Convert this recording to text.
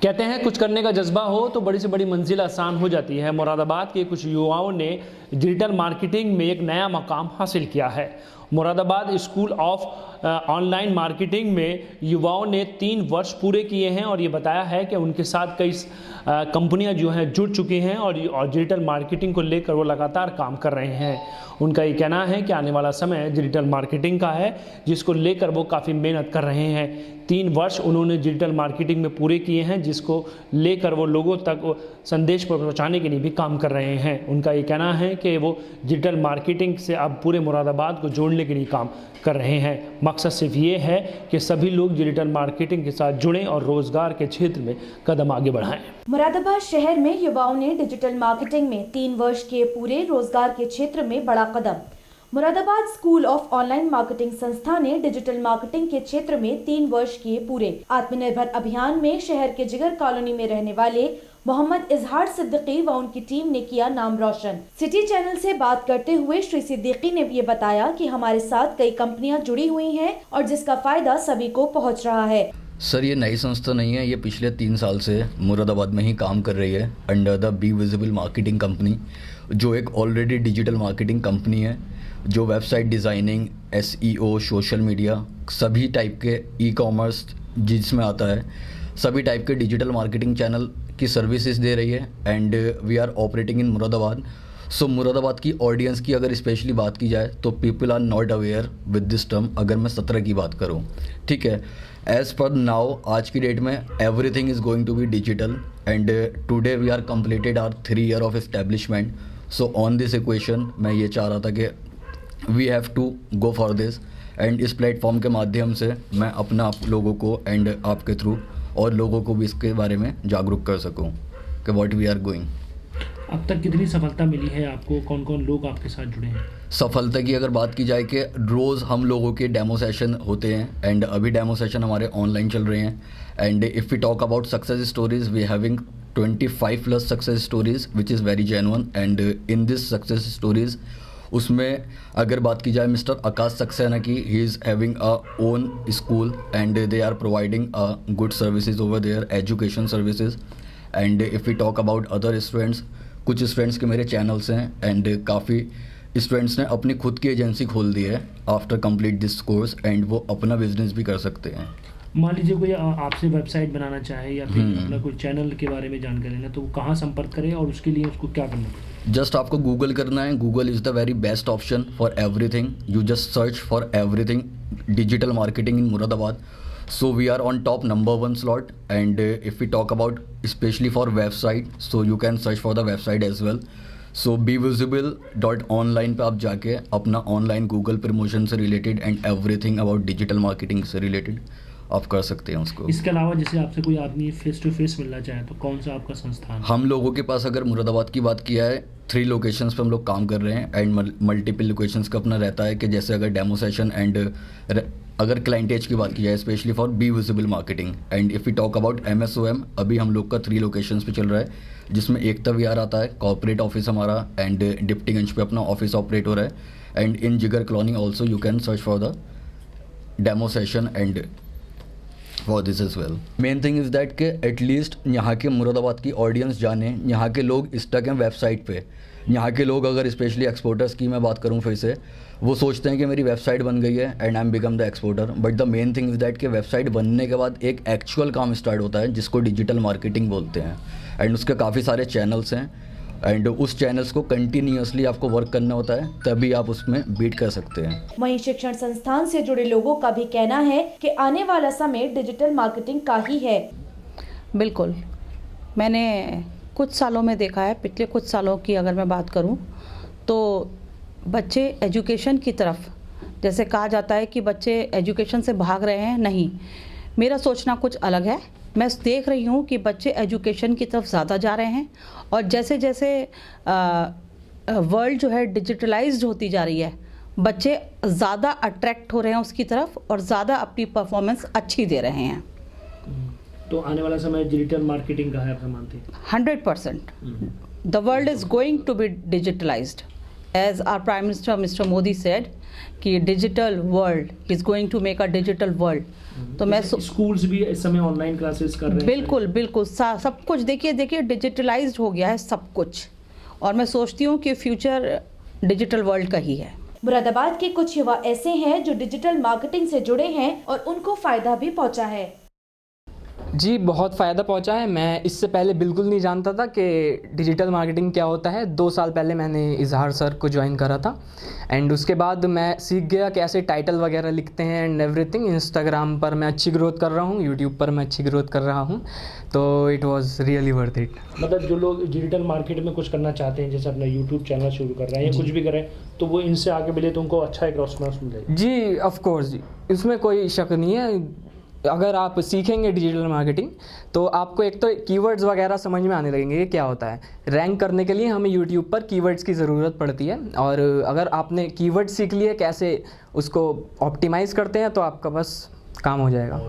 कहते हैं कुछ करने का जज्बा हो तो बड़ी से बड़ी मंजिल आसान हो जाती है। मुरादाबाद के कुछ युवाओं ने डिजिटल मार्केटिंग में एक नया मकाम हासिल किया है। Moradabad school of online marketing में युवाओं ने 3 वर्ष पूरे किए हैं और ये बताया है कि उनके साथ कई कंपनियां जो हैं जुड़ चुकी हैं और डिजिटल मार्केटिंग को लेकर वो लगातार काम कर रहे हैं। उनका ये कहना है कि आने वाला समय डिजिटल मार्केटिंग का है, जिसको लेकर वो काफ़ी मेहनत कर रहे हैं। 3 वर्ष उन्होंने डिजिटल मार्केटिंग में पूरे किए हैं, जिसको लेकर वो लोगों तक संदेश पहुंचाने के लिए भी काम कर रहे हैं। उनका ये कहना है कि वो डिजिटल मार्केटिंग से अब पूरे मुरादाबाद को जोड़ने के लिए काम कर रहे हैं। मकसद सिर्फ ये है कि सभी लोग डिजिटल मार्केटिंग के साथ जुड़ें और रोजगार के क्षेत्र में कदम आगे बढ़ाएं। मुरादाबाद शहर में युवाओं ने डिजिटल मार्केटिंग में 3 वर्ष के पूरे रोजगार के क्षेत्र में बड़ा कदम। Moradabad school of online marketing संस्था ने डिजिटल मार्केटिंग के क्षेत्र में 3 वर्ष किए पूरे। आत्मनिर्भर अभियान में शहर के जिगर कॉलोनी में रहने वाले मोहम्मद इजहार सिद्दीकी व उनकी टीम ने किया नाम रोशन। सिटी चैनल से बात करते हुए श्री सिद्दीकी ने ये बताया कि हमारे साथ कई कंपनियां जुड़ी हुई हैं और जिसका फायदा सभी को पहुंच रहा है। सर, ये नई संस्था नहीं है, ये पिछले 3 साल से मुरादाबाद में ही काम कर रही है under the be visible marketing company, जो एक ऑलरेडी डिजिटल मार्केटिंग कंपनी है जो website designing, SEO, social media, सभी टाइप के ई-कॉमर्स जिसमें आता है, सभी टाइप के डिजिटल मार्केटिंग चैनल की सर्विसेज दे रही है। And we are operating in Moradabad. So Moradabad की ऑडियंस की अगर स्पेशली बात की जाए तो people are not aware with this term. अगर मैं 17 की बात करूँ, ठीक है, एज़ पर नाउ आज की डेट में everything is going to be digital and today we are completed our 3 year of establishment. So on this equation मैं ये चाह रहा था कि we have to go for this and इस प्लेटफॉर्म के माध्यम से मैं अपना आप लोगों को एंड आपके थ्रू और लोगों को भी इसके बारे में जागरूक कर सकूं कि व्हाट वी आर गोइंग। अब तक कितनी सफलता मिली है आपको? कौन कौन लोग आपके साथ जुड़े हैं? सफलता की अगर बात की जाए कि रोज़ हम लोगों के डेमो सेशन होते हैं एंड अभी डेमो सेशन हमारे ऑनलाइन चल रहे हैं। And if we talk about success stories, we having 25+ success stories which is very genuine. And in this success stories उसमें अगर बात की जाए मिस्टर आकाश सक्सेना की, he is having a own school and they are providing a good services over there, education services. And if we talk about other students, कुछ students के मेरे channels हैं एंड काफ़ी स्टूडेंट्स ने अपनी खुद की एजेंसी खोल दी है after complete this course and वो अपना बिजनेस भी कर सकते हैं। मान लीजिए कोई आपसे वेबसाइट बनाना चाहे या फिर अपना कोई चैनल के बारे में जानकारी लेना, तो वो कहाँ संपर्क करें और उसके लिए उसको क्या करना है? जस्ट आपको गूगल करना है। Google is the very best option for everything. You just search for everything digital marketing in Moradabad. So we are on top number 1 slot and if we talk about specially for website, so you can search for the website as well. So bevisible.online पे आप जाके अपना online Google promotion से related and everything about digital marketing से related आप कर सकते हैं उसको। इसके अलावा जैसे आपसे कोई आदमी फेस टू फेस मिलना चाहे तो कौन सा आपका संस्थान है? हम लोगों के पास अगर मुरादाबाद की बात किया है 3 लोकेशंस पे हम लोग काम कर रहे हैं एंड मल्टीपल लोकेशंस का अपना रहता है कि जैसे अगर डेमो सेशन एंड अगर क्लाइंटेज की बात की जाए specially for be visible marketing. And if we talk about MSOM, अभी हम लोग का 3 लोकेशंस पे चल रहा है, जिसमें एकता विहार आता है, कॉर्पोरेट ऑफिस हमारा, एंड डिप्टीगंज पे अपना ऑफिस ऑपरेट हो रहा है। एंड इन जिगर colony also you can search for the demo session and for this is well. Main thing is that कि एटलीस्ट यहाँ के मुरादाबाद की ऑडियंस जाने, यहाँ के लोग स्टक हैं वेबसाइट पे। यहाँ के लोग अगर स्पेशली एक्सपोर्टर्स की मैं बात करूँ फिर से, वो सोचते हैं कि मेरी वेबसाइट बन गई है and I am become the exporter. But the main thing is that कि वेबसाइट बनने के बाद एक एक्चुअल काम स्टार्ट होता है जिसको डिजिटल मार्केटिंग बोलते हैं एंड उसके काफ़ी सारे चैनल्स हैं एंड उस चैनल्स को कंटिन्यूअसली आपको वर्क करना होता है, तभी आप उसमें बीट कर सकते हैं। वहीं शिक्षण संस्थान से जुड़े लोगों का भी कहना है कि आने वाला समय डिजिटल मार्केटिंग का ही है। बिल्कुल, मैंने कुछ सालों में देखा है, पिछले कुछ सालों की अगर मैं बात करूं तो बच्चे एजुकेशन की तरफ, जैसे कहा जाता है कि बच्चे एजुकेशन से भाग रहे हैं, नहीं, मेरा सोचना कुछ अलग है। मैं देख रही हूँ कि बच्चे एजुकेशन की तरफ ज़्यादा जा रहे हैं और जैसे जैसे वर्ल्ड जो है डिजिटलाइज्ड होती जा रही है, बच्चे ज़्यादा अट्रैक्ट हो रहे हैं उसकी तरफ और ज़्यादा अपनी परफॉर्मेंस अच्छी दे रहे हैं। तो आने वाला समय डिजिटल मार्केटिंग का है, आप मानते हैं? 100%. The world is going to be digitalized. As our Prime Minister, Mr. Modi said, कि digital world is going to make a digital world. तो मैं स्कूल्स भी इस समय ऑनलाइन क्लासेस कर रहे हैं। बिल्कुल बिल्कुल सब कुछ देखिए डिजिटलाइज्ड हो गया है सब कुछ, और मैं सोचती हूँ कि फ्यूचर डिजिटल वर्ल्ड का ही है। मुरादाबाद के कुछ युवा ऐसे हैं जो डिजिटल मार्केटिंग से जुड़े हैं और उनको फायदा भी पहुंचा है। जी बहुत फ़ायदा पहुंचा है। मैं इससे पहले बिल्कुल नहीं जानता था कि डिजिटल मार्केटिंग क्या होता है। 2 साल पहले मैंने इजहार सर को ज्वाइन करा था एंड उसके बाद मैं सीख गया कैसे टाइटल वगैरह लिखते हैं एंड एवरीथिंग। इंस्टाग्राम पर मैं अच्छी ग्रोथ कर रहा हूँ, यूट्यूब पर मैं अच्छी ग्रोथ कर रहा हूँ, तो it was really worth it. मतलब जो लोग डिजिटल मार्केट में कुछ करना चाहते हैं, जैसे अपना यूट्यूब चैनल शुरू कर रहे हैं या कुछ भी करें, तो वो इनसे आगे मिले तो उनको अच्छा एक रेस्पॉन्स मिलेगा। जी ऑफ कोर्स जी, इसमें कोई शक नहीं है। अगर आप सीखेंगे डिजिटल मार्केटिंग तो आपको एक तो कीवर्ड्स वगैरह समझ में आने लगेंगे कि क्या होता है। रैंक करने के लिए हमें यूट्यूब पर कीवर्ड्स की ज़रूरत पड़ती है, और अगर आपने कीवर्ड सीख लिए कैसे उसको ऑप्टिमाइज़ करते हैं तो आपका बस काम हो जाएगा।